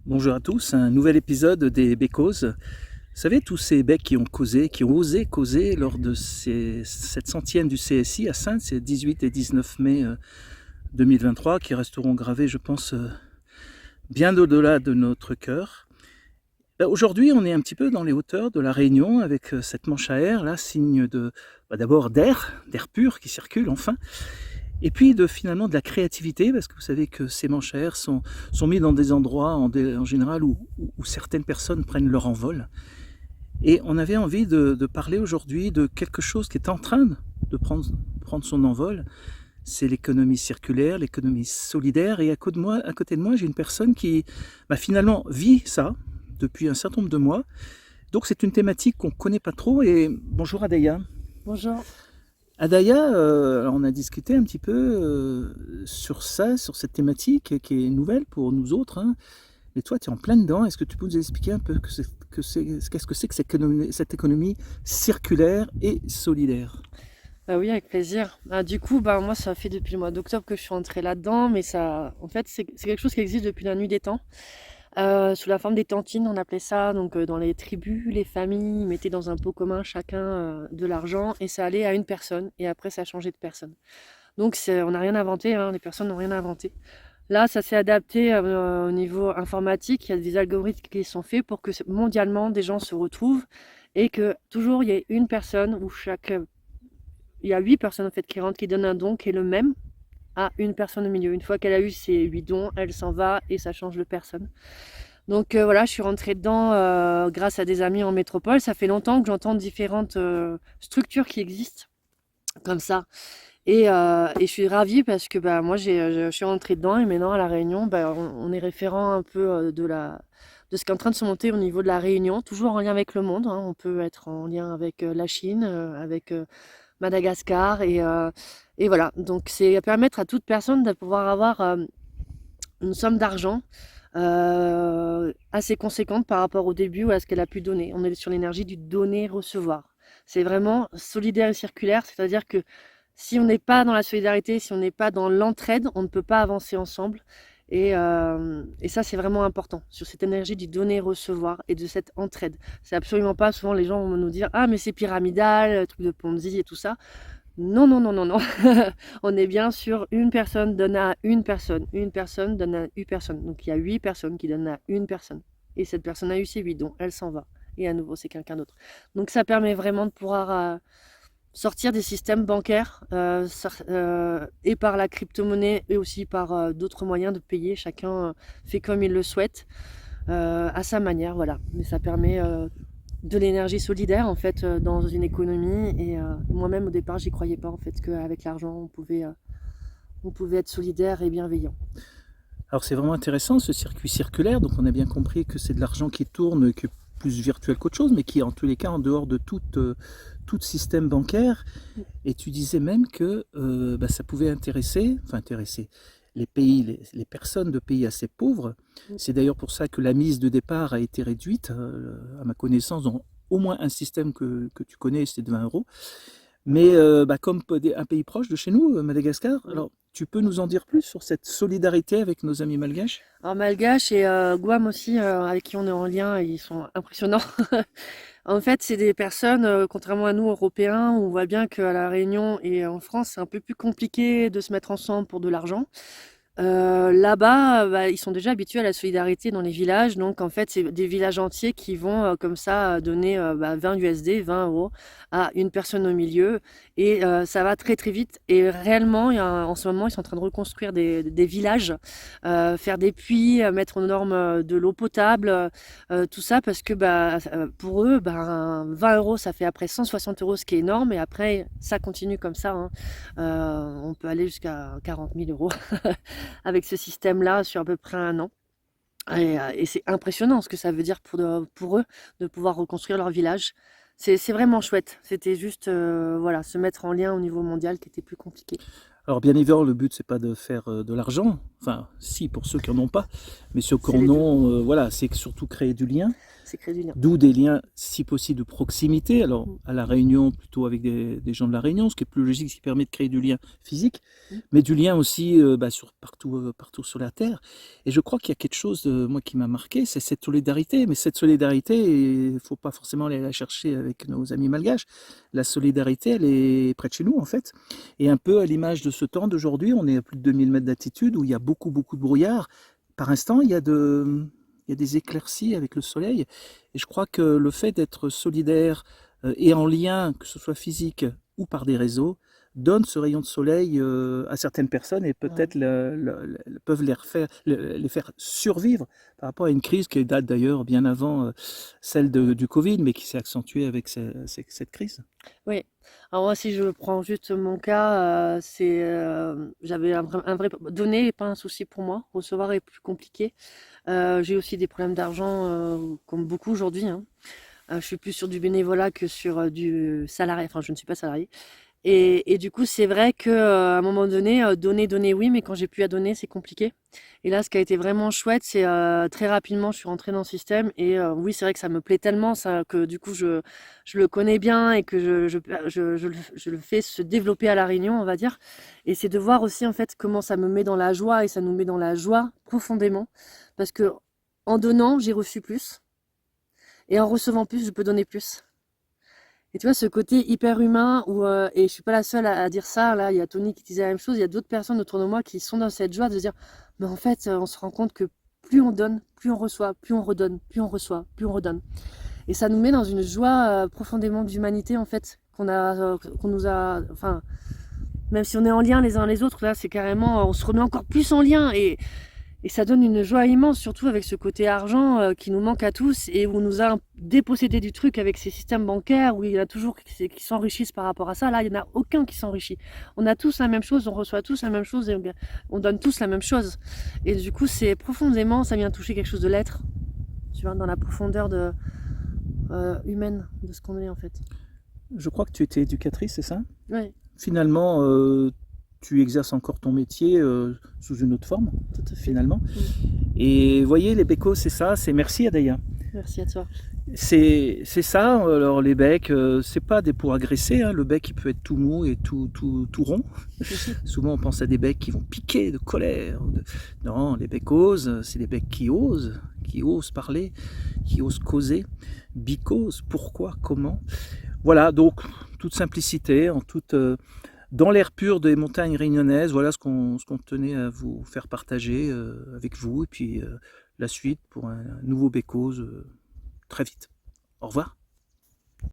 Bonjour à tous, un nouvel épisode des Bécauses. Vous savez, tous ces becs qui ont causé, qui ont osé causer lors de cette centième du CSI à Saintes, c'est 18 et 19 mai 2023, qui resteront gravés, je pense, bien au-delà de notre cœur. Aujourd'hui, on est un petit peu dans les hauteurs de la Réunion avec cette manche à air, là, signe de, d'abord d'air pur qui circule enfin, et puis finalement de la créativité, parce que vous savez que ces manches à air sont mis dans des endroits en général où certaines personnes prennent leur envol. Et on avait envie de parler aujourd'hui de quelque chose qui est en train de prendre son envol. C'est l'économie circulaire, l'économie solidaire. Et à côté de moi, j'ai une personne qui finalement vit ça depuis un certain nombre de mois. Donc c'est une thématique qu'on ne connaît pas trop. Et bonjour Adaya. Bonjour. Adaya, on a discuté un petit peu sur ça, sur cette thématique qui est nouvelle pour nous autres, hein. Mais toi, tu es en plein dedans. Est-ce que tu peux nous expliquer un peu qu'est-ce que c'est que cette économie circulaire et solidaire? Bah oui, avec plaisir. Du coup, moi, ça fait depuis le mois d'octobre que je suis entrée là-dedans, mais ça, en fait, c'est quelque chose qui existe depuis la nuit des temps, sous la forme des tantines, on appelait ça. Donc, dans les tribus, les familles mettaient dans un pot commun chacun de l'argent et ça allait à une personne. Et après, ça changeait de personne. Donc, on n'a rien inventé, hein, les personnes n'ont rien inventé. Là, ça s'est adapté au niveau informatique. Il y a des algorithmes qui sont faits pour que mondialement des gens se retrouvent et que toujours il y ait une personne où il y a 8 personnes en fait qui rentrent, qui donnent un don qui est le même à une personne au milieu. Une fois qu'elle a eu ses 8 dons, elle s'en va et ça change de personne. Donc voilà, je suis rentrée dedans grâce à des amis en métropole. Ça fait longtemps que j'entends différentes structures qui existent comme ça. Et je suis ravie parce que moi je suis rentrée dedans et maintenant à La Réunion, on est référent un peu de ce qui est en train de se monter au niveau de La Réunion, toujours en lien avec le monde, hein. On peut être en lien avec la Chine, avec Madagascar et voilà. Donc c'est permettre à toute personne de pouvoir avoir une somme d'argent assez conséquente par rapport au début ou à ce qu'elle a pu donner. On est sur l'énergie du donner-recevoir. C'est vraiment solidaire et circulaire, c'est-à-dire que si on n'est pas dans la solidarité, si on n'est pas dans l'entraide, on ne peut pas avancer ensemble. Et ça, c'est vraiment important, sur cette énergie du donner-recevoir et de cette entraide. C'est absolument pas, souvent les gens vont nous dire, ah mais c'est pyramidal, truc de Ponzi et tout ça. Non, non, non, non, non. On est bien sur une personne donne à une personne donne à une personne. Donc il y a 8 personnes qui donnent à une personne. Et cette personne a eu ses 8 dons, elle s'en va. Et à nouveau, c'est quelqu'un d'autre. Donc ça permet vraiment de pouvoir sortir des systèmes bancaires et par la crypto-monnaie et aussi par d'autres moyens de payer. Chacun fait comme il le souhaite à sa manière, voilà. Mais ça permet de l'énergie solidaire en fait dans une économie et moi-même au départ j'y croyais pas en fait qu'avec l'argent on pouvait être solidaire et bienveillant. Alors c'est vraiment intéressant ce circuit circulaire. Donc on a bien compris que c'est de l'argent qui tourne, qui est plus virtuel qu'autre chose, mais qui est en tous les cas en dehors de tout système bancaire. Et tu disais même que ça pouvait intéresser les pays, les personnes de pays assez pauvres. C'est d'ailleurs pour ça que la mise de départ a été réduite, à ma connaissance, dans au moins un système que tu connais, c'est de 20 euros. Mais comme un pays proche de chez nous, Madagascar, alors tu peux nous en dire plus sur cette solidarité avec nos amis malgaches? Alors Malgache et Guam aussi avec qui on est en lien, ils sont impressionnants. En fait, c'est des personnes, contrairement à nous Européens, où on voit bien qu'à La Réunion et en France, c'est un peu plus compliqué de se mettre ensemble pour de l'argent. Là-bas, ils sont déjà habitués à la solidarité dans les villages. Donc, en fait, c'est des villages entiers qui vont comme ça donner 20 USD, 20 euros à une personne au milieu. Et ça va très très vite. Et réellement, en ce moment, ils sont en train de reconstruire des villages, faire des puits, mettre aux normes de l'eau potable, tout ça parce que pour eux, 20 euros, ça fait après 160 euros, ce qui est énorme. Et après, ça continue comme ça, hein. On peut aller jusqu'à 40 000 euros avec ce système-là sur à peu près un an. Et c'est impressionnant ce que ça veut dire pour eux de pouvoir reconstruire leur village. C'est vraiment chouette. C'était juste voilà, se mettre en lien au niveau mondial qui était plus compliqué. Alors bien évidemment, le but c'est pas de faire de l'argent, enfin si pour ceux qui en ont pas, mais ceux qui C'est en les deux. ont, voilà, c'est surtout créer du lien, C'est créer du lien. d'où des liens si possible de proximité. Alors Mm. à La Réunion, plutôt avec des gens de La Réunion, ce qui est plus logique, ce qui permet de créer du lien physique, Mm. mais du lien aussi partout sur la Terre. Et je crois qu'il y a quelque chose moi qui m'a marqué, c'est cette solidarité. Mais cette solidarité, il ne faut pas forcément aller la chercher avec nos amis malgaches. La solidarité, elle est près de chez nous en fait. Et un peu à l'image de ce temps d'aujourd'hui, on est à plus de 2000 mètres d'altitude où il y a beaucoup de brouillard. Par instant, il y a des éclaircies avec le soleil. Et je crois que le fait d'être solidaire et en lien, que ce soit physique ou par des réseaux, donne ce rayon de soleil à certaines personnes et Ouais. peut-être peuvent les faire survivre par rapport à une crise qui date d'ailleurs bien avant celle du Covid, mais qui s'est accentuée avec cette crise. Oui. Alors moi, si je prends juste mon cas, j'avais un vrai donner n'est pas un souci pour moi. Recevoir est plus compliqué. J'ai aussi des problèmes d'argent, comme beaucoup aujourd'hui, hein. Je suis plus sur du bénévolat que sur du salarié. Enfin, je ne suis pas salariée. Et du coup, c'est vrai qu'à un moment donné, donner, oui, mais quand j'ai plus à donner, c'est compliqué. Et là, ce qui a été vraiment chouette, c'est très rapidement, je suis rentrée dans le système. Et oui, c'est vrai que ça me plaît tellement ça, que du coup, je le connais bien et que je le fais se développer à La Réunion, on va dire. Et c'est de voir aussi, en fait, comment ça me met dans la joie et ça nous met dans la joie profondément. Parce que en donnant, j'ai reçu plus. Et en recevant plus, je peux donner plus. Et tu vois, ce côté hyper humain, et je suis pas la seule à dire ça, là, il y a Tony qui disait la même chose, il y a d'autres personnes autour de moi qui sont dans cette joie de se dire, mais en fait, on se rend compte que plus on donne, plus on reçoit, plus on redonne, plus on reçoit, plus on redonne. Et ça nous met dans une joie profondément d'humanité, en fait, qu'on nous a, enfin, même si on est en lien les uns les autres, là, c'est carrément, on se remet encore plus en lien, et ça donne une joie immense, surtout avec ce côté argent qui nous manque à tous et où on nous a dépossédé du truc avec ces systèmes bancaires où il y en a toujours qui s'enrichissent par rapport à ça. Là, il n'y en a aucun qui s'enrichit. On a tous la même chose, on reçoit tous la même chose et on donne tous la même chose. Et du coup, c'est profondément, ça vient toucher quelque chose de l'être, tu vois, dans la profondeur humaine de ce qu'on est en fait. Je crois que tu étais éducatrice, c'est ça? Oui, Finalement, tu exerces encore ton métier sous une autre forme, tout à fait. finalement. Et vous voyez, les becos, c'est ça, c'est merci Adaya. Merci à toi. C'est ça, alors les becs, c'est pas des pour agresser, hein. Le bec il peut être tout mou et tout rond. Souvent on pense à des becs qui vont piquer de colère. Non, les becos, c'est des becs qui osent parler, qui osent causer. Because, pourquoi, comment. Voilà, donc toute simplicité, dans l'air pur des montagnes réunionnaises, voilà ce qu'on tenait à vous faire partager avec vous. Et puis la suite pour un nouveau Bécause très vite. Au revoir.